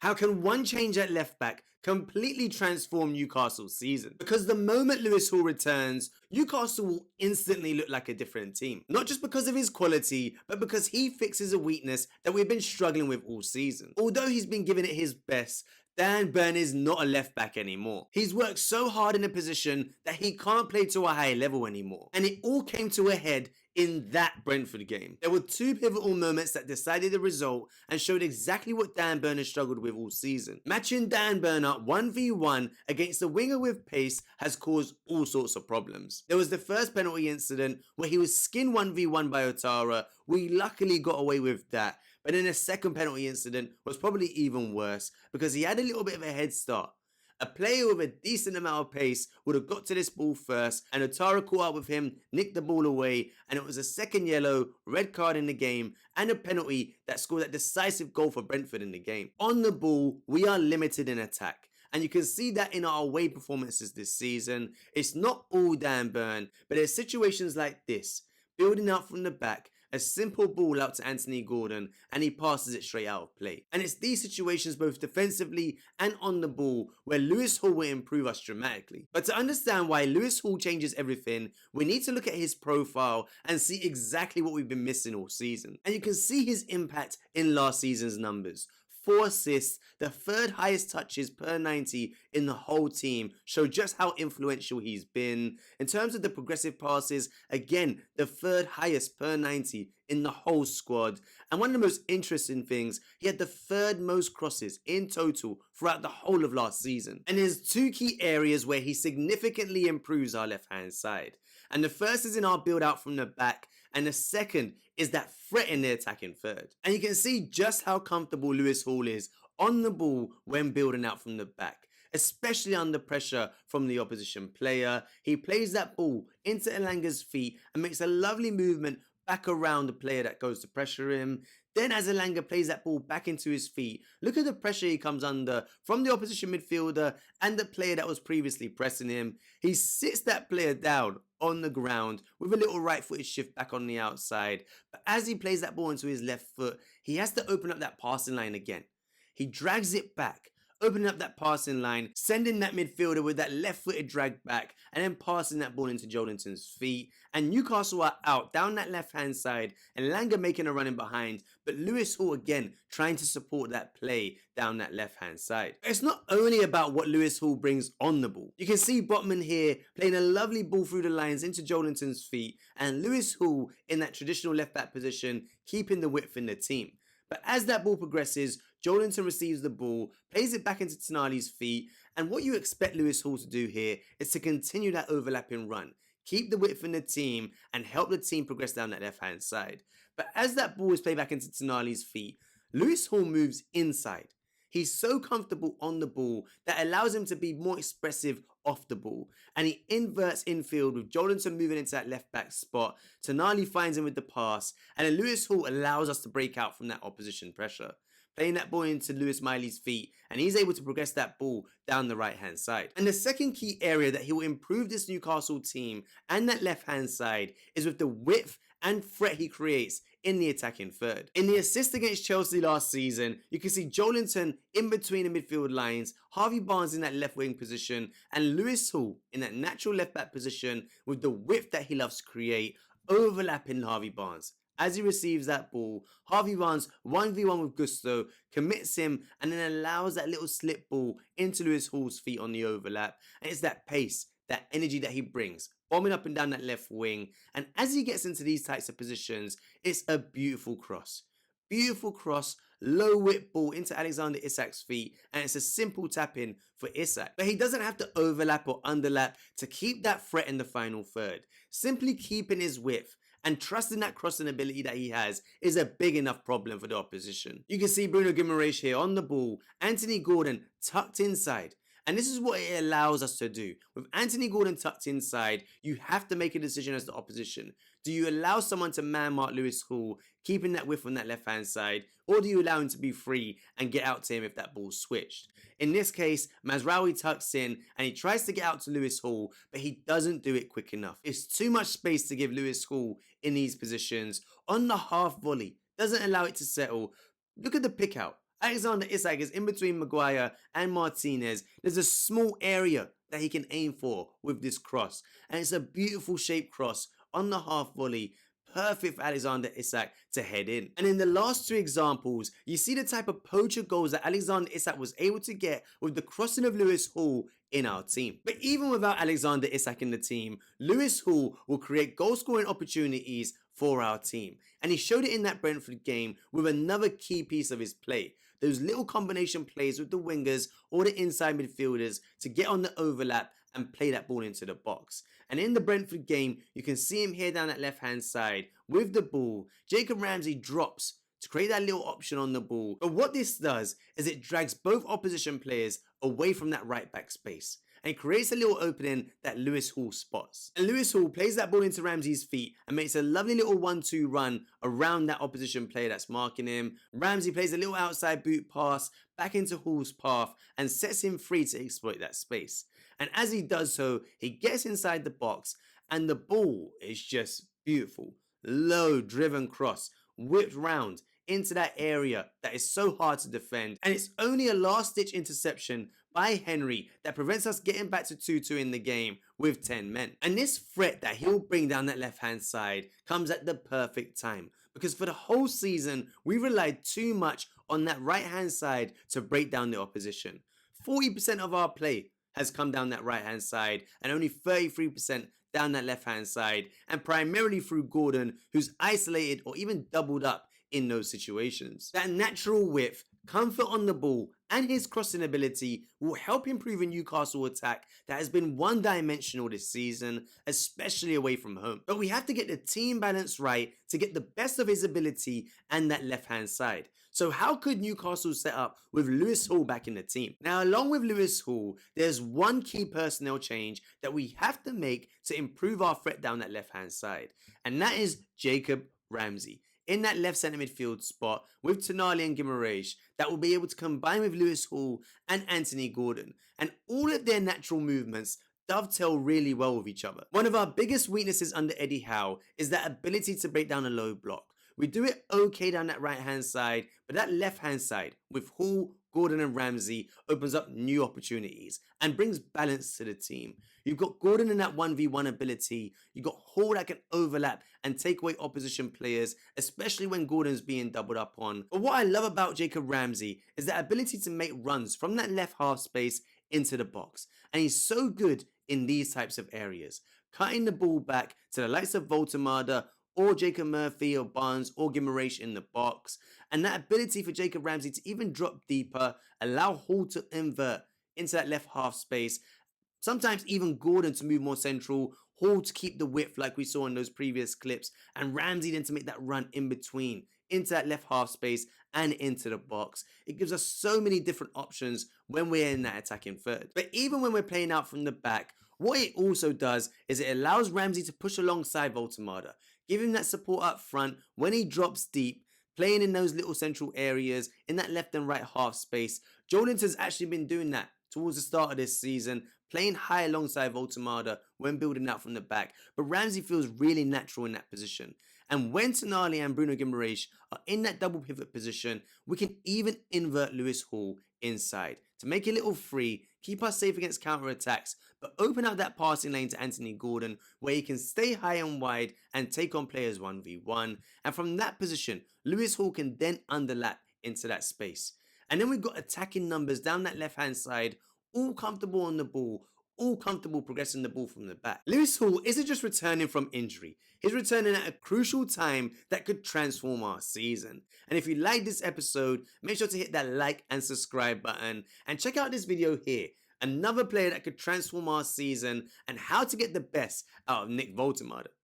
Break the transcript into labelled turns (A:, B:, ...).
A: How can one change at left back completely transform Newcastle's season? Because the moment Lewis Hall returns, Newcastle will instantly look like a different team. Not just because of his quality, but because he fixes a weakness that we've been struggling with all season. Although he's been giving it his best, Dan Burn is not a left back anymore. He's worked so hard in a position that he can't play to a high level anymore. And it all came to a head in that Brentford game. There were two pivotal moments that decided the result and showed exactly what Dan Burn has struggled with all season. Matching Dan Burn up 1v1 against a winger with pace has caused all sorts of problems. There was the first penalty incident where he was skinned 1v1 by Otara. We luckily got away with that. But then the second penalty incident was probably even worse because he had a little bit of a head start. A player with a decent amount of pace would have got to this ball first, and Otara caught up with him, nicked the ball away, and it was a second yellow, red card in the game, and a penalty that scored that decisive goal for Brentford in the game. On the ball, we are limited in attack. And you can see that in our away performances this season. It's not all Dan Burn, but there's situations like this. Building out from the back, a simple ball out to Anthony Gordon, and he passes it straight out of play. And it's these situations both defensively and on the ball where Lewis Hall will improve us dramatically. But to understand why Lewis Hall changes everything, we need to look at his profile and see exactly what we've been missing all season. And you can see his impact in last season's numbers. 4 assists, the third highest touches per 90 in the whole team, show just how influential he's been. In terms of the progressive passes, again, the third highest per 90 in the whole squad. And one of the most interesting things, he had the third most crosses in total throughout the whole of last season. And there's two key areas where he significantly improves our left-hand side. And the first is in our build out from the back, and the second is that threat in the attacking third. And you can see just how comfortable Lewis Hall is on the ball when building out from the back, especially under pressure from the opposition player. He plays that ball into Elanga's feet and makes a lovely movement back around the player that goes to pressure him. Then as Elanga plays that ball back into his feet, look at the pressure he comes under from the opposition midfielder and the player that was previously pressing him. He sits that player down on the ground with a little right-footed shift back on the outside. But as he plays that ball into his left foot, he has to open up that passing line again. He drags it back, opening up that passing line, sending that midfielder with that left-footed drag back, and then passing that ball into Joelinton's feet. And Newcastle are out down that left-hand side, and Elanga making a run in behind, but Lewis Hall again trying to support that play down that left-hand side. It's not only about what Lewis Hall brings on the ball. You can see Botman here playing a lovely ball through the lines into Joelinton's feet, and Lewis Hall in that traditional left-back position, keeping the width in the team. But as that ball progresses, Joelinton receives the ball, plays it back into Tonali's feet, and what you expect Lewis Hall to do here is to continue that overlapping run, keep the width in the team, and help the team progress down that left-hand side. But as that ball is played back into Tonali's feet, Lewis Hall moves inside. He's so comfortable on the ball that allows him to be more expressive off the ball. And he inverts infield with Joelinton moving into that left back spot. Tonali finds him with the pass. And then Lewis Hall allows us to break out from that opposition pressure, playing that ball into Lewis Miley's feet, and he's able to progress that ball down the right-hand side. And the second key area that he will improve this Newcastle team and that left-hand side is with the width and threat he creates in the attacking third. In the assist against Chelsea last season, you can see Joelinton in between the midfield lines, Harvey Barnes in that left wing position, and Lewis Hall in that natural left back position with the width that he loves to create, overlapping Harvey Barnes. As he receives that ball, Harvey Barnes 1v1 with Gusto, commits him, and then allows that little slip ball into Lewis Hall's feet on the overlap. And it's that pace, that energy that he brings, bombing up and down that left wing. And as he gets into these types of positions, it's a beautiful cross. Beautiful cross, low whip ball into Alexander Isak's feet, and it's a simple tap in for Isak. But he doesn't have to overlap or underlap to keep that threat in the final third. Simply keeping his width and trusting that crossing ability that he has is a big enough problem for the opposition. You can see Bruno Guimaraes here on the ball, Anthony Gordon tucked inside. And this is what it allows us to do. With Anthony Gordon tucked inside, you have to make a decision as the opposition. Do you allow someone to man-mark Lewis Hall, keeping that width on that left-hand side, or do you allow him to be free and get out to him if that ball's switched? In this case, Mazraoui tucks in and he tries to get out to Lewis Hall, but he doesn't do it quick enough. It's too much space to give Lewis Hall in these positions. On the half volley, doesn't allow it to settle. Look at the pick out. Alexander Isak is in between Maguire and Martinez. There's a small area that he can aim for with this cross, and it's a beautiful shaped cross on the half volley, perfect for Alexander Isak to head in. And in the last two examples, you see the type of poacher goals that Alexander Isak was able to get with the crossing of Lewis Hall in our team. But even without Alexander Isak in the team, Lewis Hall will create goal scoring opportunities for our team. And he showed it in that Brentford game with another key piece of his play. Those little combination plays with the wingers or the inside midfielders to get on the overlap and play that ball into the box. And in the Brentford game, you can see him here down that left hand side with the ball. Jacob Ramsey drops to create that little option on the ball. But what this does is it drags both opposition players away from that right back space and creates a little opening that Lewis Hall spots. And Lewis Hall plays that ball into Ramsey's feet and makes a lovely little 1-2 run around that opposition player that's marking him. Ramsey plays a little outside boot pass back into Hall's path and sets him free to exploit that space. And as he does so, he gets inside the box and the ball is just beautiful. Low driven cross, whipped round into that area that is so hard to defend, and it's only a last ditch interception by Henry that prevents us getting back to 2-2 in the game with 10 men. And this threat that he'll bring down that left hand side comes at the perfect time, because for the whole season we relied too much on that right hand side to break down the opposition. 40% of our play has come down that right hand side and only 33% down that left hand side, and primarily through Gordon, who's isolated or even doubled up in those situations. That natural width, comfort on the ball, and his crossing ability will help improve a Newcastle attack that has been one-dimensional this season, especially away from home. But we have to get the team balance right to get the best of his ability and that left-hand side. So how could Newcastle set up with Lewis Hall back in the team? Now, along with Lewis Hall, there's one key personnel change that we have to make to improve our threat down that left-hand side, and that is Jacob Ramsey in that left centre midfield spot with Tonali and Guimaraes that will be able to combine with Lewis Hall and Anthony Gordon, and all of their natural movements dovetail really well with each other. One of our biggest weaknesses under Eddie Howe is that ability to break down a low block. We do it okay down that right hand side, but that left hand side with Hall, Gordon and Ramsey opens up new opportunities and brings balance to the team. You've got Gordon in that 1v1 ability. You've got Hall that can overlap and take away opposition players, especially when Gordon's being doubled up on. But what I love about Jacob Ramsey is that ability to make runs from that left half space into the box. And he's so good in these types of areas, cutting the ball back to the likes of Voltemada or Jacob Murphy or Barnes or Guimaraes in the box. And that ability for Jacob Ramsey to even drop deeper, allow Hall to invert into that left half space, sometimes even Gordon to move more central, Hall to keep the width like we saw in those previous clips, and Ramsey then to make that run in between into that left half space and into the box. It gives us so many different options when we're in that attacking third. But even when we're playing out from the back, what it also does is it allows Ramsey to push alongside Voltemada, give him that support up front when he drops deep, playing in those little central areas in that left and right half space. Joelinton's actually been doing that towards the start of this season, playing high alongside Voltemada when building out from the back. But Ramsey feels really natural in that position. And when Tonali and Bruno Guimaraes are in that double pivot position, we can even invert Lewis Hall inside to make it a little free, keep us safe against counter-attacks, but open up that passing lane to Anthony Gordon where he can stay high and wide and take on players 1v1. And from that position, Lewis Hall can then underlap into that space. And then we've got attacking numbers down that left-hand side, all comfortable on the ball, all comfortable progressing the ball from the back. Lewis Hall isn't just returning from injury, he's returning at a crucial time that could transform our season. And if you like this episode, make sure to hit that like and subscribe button, and check out this video here, another player that could transform our season and how to get the best out of Nick Voltemada.